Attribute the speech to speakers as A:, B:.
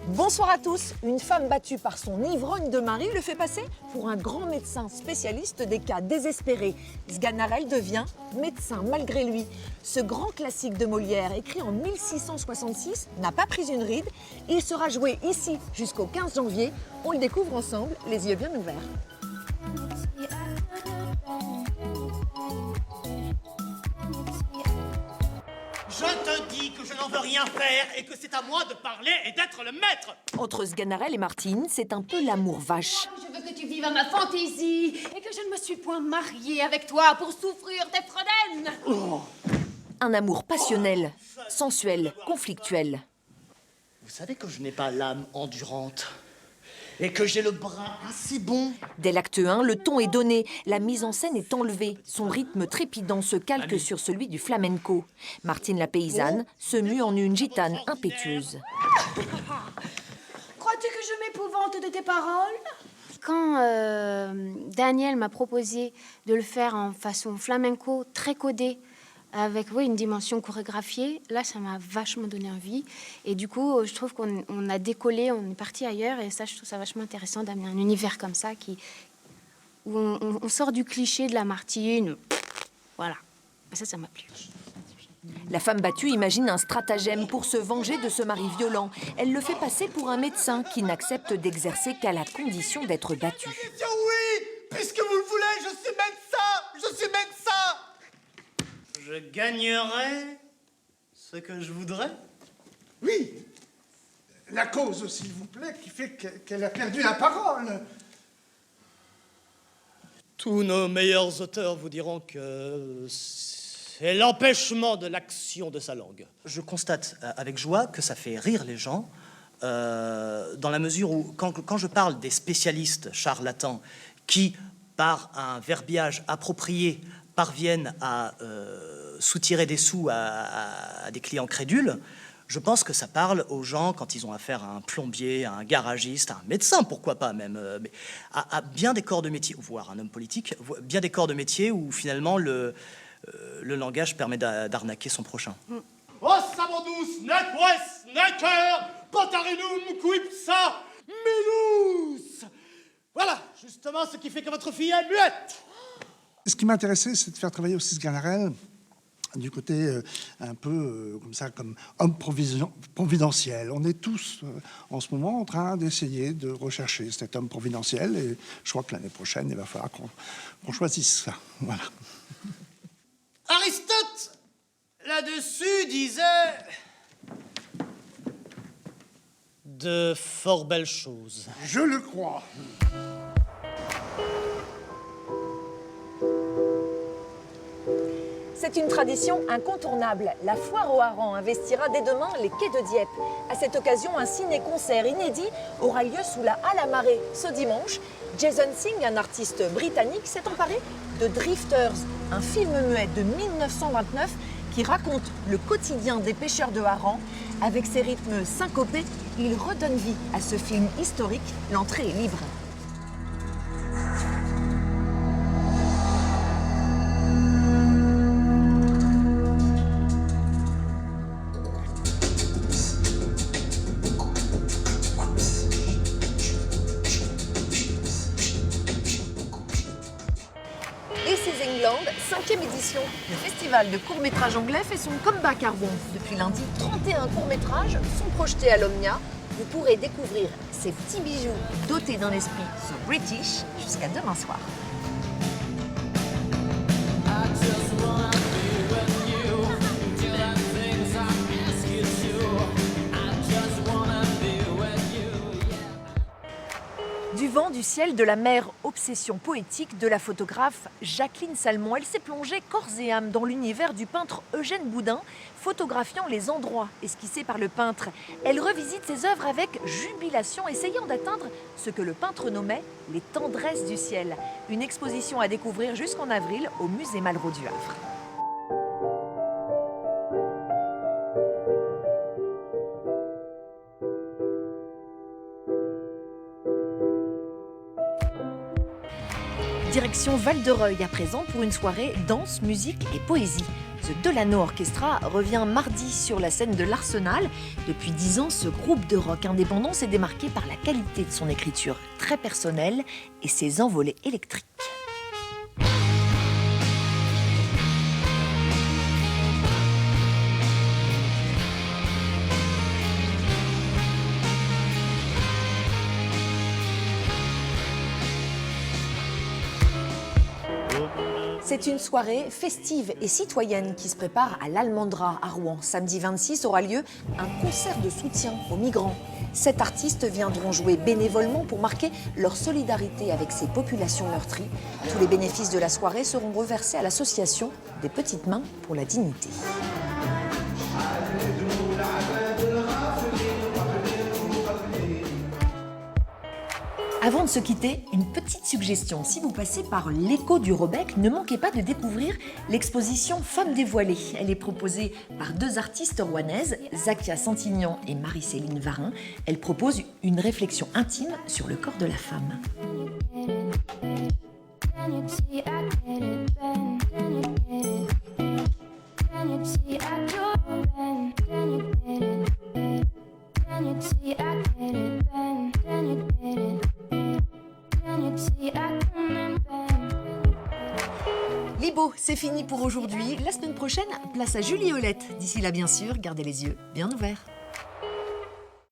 A: Bonsoir à tous. Une femme battue par son ivrogne de mari le fait passer pour un grand médecin spécialiste des cas désespérés. Sganarelle devient médecin malgré lui. Ce grand classique de Molière, écrit en 1666, n'a pas pris une ride. Il sera joué ici jusqu'au 15 janvier. On le découvre ensemble, les yeux bien ouverts.
B: Je te dis que je n'en veux rien faire et que c'est à moi de parler et d'être le maître.
A: Entre Sganarelle et Martine, c'est un peu l'amour vache.
C: Je veux que tu vives à ma fantaisie et que je ne me suis point mariée avec toi pour souffrir tes fredaines.
A: Un amour passionnel, sensuel, conflictuel.
B: Vous savez que je n'ai pas l'âme endurante et que j'ai le bras assez bon.
A: Dès l'acte 1, le ton est donné, la mise en scène est enlevée. Son rythme trépidant se calque sur celui du flamenco. Martine la paysanne se mue en une gitane impétueuse.
C: Crois-tu que je m'épouvante de tes paroles? Quand Daniel m'a proposé de le faire en façon flamenco, très codé, avec une dimension chorégraphiée, là, ça m'a vachement donné envie. Et du coup, je trouve qu'on a décollé, on est parti ailleurs. Et ça, je trouve ça vachement intéressant d'amener un univers comme ça, où on sort du cliché de la Martine. Voilà. Ça m'a plu.
A: La femme battue imagine un stratagème pour se venger de ce mari violent. Elle le fait passer pour un médecin qui n'accepte d'exercer qu'à la condition d'être battu.
B: Oui, puisque vous le voulez, je suis médecin. Je suis médecin. Je gagnerai ce que je voudrais.
D: Oui, la cause, s'il vous plaît, qui fait qu'elle a perdu la parole.
B: Tous nos meilleurs auteurs vous diront que c'est l'empêchement de l'action de sa langue. Je constate avec joie que ça fait rire les gens, dans la mesure où, quand je parle des spécialistes charlatans qui, par un verbiage approprié, parviennent à soutirer des sous à des clients crédules, je pense que ça parle aux gens quand ils ont affaire à un plombier, à un garagiste, à un médecin, pourquoi pas même, mais à bien des corps de métier, voire un homme politique, bien des corps de métier où finalement le langage permet d'arnaquer son prochain. Oh, savandus, neques, necker, potarinum, quipsa, melus. Voilà, justement ce qui fait que votre fille est muette.
D: Ce qui m'intéressait, c'est de faire travailler aussi Sganarelle du côté un peu comme ça, comme homme providentiel. On est tous en ce moment en train d'essayer de rechercher cet homme providentiel et je crois que l'année prochaine, il va falloir qu'on choisisse ça. Voilà.
B: Aristote, là-dessus, disait de fort belles choses.
D: Je le crois.
A: C'est une tradition incontournable. La foire aux harengs investira dès demain les quais de Dieppe. À cette occasion, un ciné-concert inédit aura lieu sous la Halle à Marée. Ce dimanche, Jason Singh, un artiste britannique, s'est emparé de Drifters, un film muet de 1929 qui raconte le quotidien des pêcheurs de harengs. Avec ses rythmes syncopés, il redonne vie à ce film historique. L'entrée est libre. England, 5e édition. Le festival de courts-métrages anglais fait son comeback à Rouen. Depuis lundi, 31 courts-métrages sont projetés à l'Omnia. Vous pourrez découvrir ces petits bijoux dotés d'un esprit so British jusqu'à demain soir. Du vent, du ciel, de la mer, obsession poétique de la photographe Jacqueline Salmon. Elle s'est plongée corps et âme dans l'univers du peintre Eugène Boudin, photographiant les endroits esquissés par le peintre. Elle revisite ses œuvres avec jubilation, essayant d'atteindre ce que le peintre nommait les tendresses du ciel. Une exposition à découvrir jusqu'en avril au musée Malraux du Havre. Direction Val-de-Reuil à présent pour une soirée danse, musique et poésie. The Delano Orchestra revient mardi sur la scène de l'Arsenal. Depuis 10 ans, ce groupe de rock indépendant s'est démarqué par la qualité de son écriture très personnelle et ses envolées électriques. C'est une soirée festive et citoyenne qui se prépare à l'Almendra à Rouen. Samedi 26 aura lieu un concert de soutien aux migrants. 7 artistes viendront jouer bénévolement pour marquer leur solidarité avec ces populations meurtries. Tous les bénéfices de la soirée seront reversés à l'association des Petites Mains pour la Dignité. Avant de se quitter, une petite suggestion. Si vous passez par l'Écho du Robec, ne manquez pas de découvrir l'exposition Femmes dévoilées. Elle est proposée par 2 artistes rouennaises, Zakia Santignan et Marie-Céline Varin. Elle propose une réflexion intime sur le corps de la femme. Libo, c'est fini pour aujourd'hui. La semaine prochaine, place à Julie Holette. D'ici là, bien sûr, gardez les yeux bien ouverts.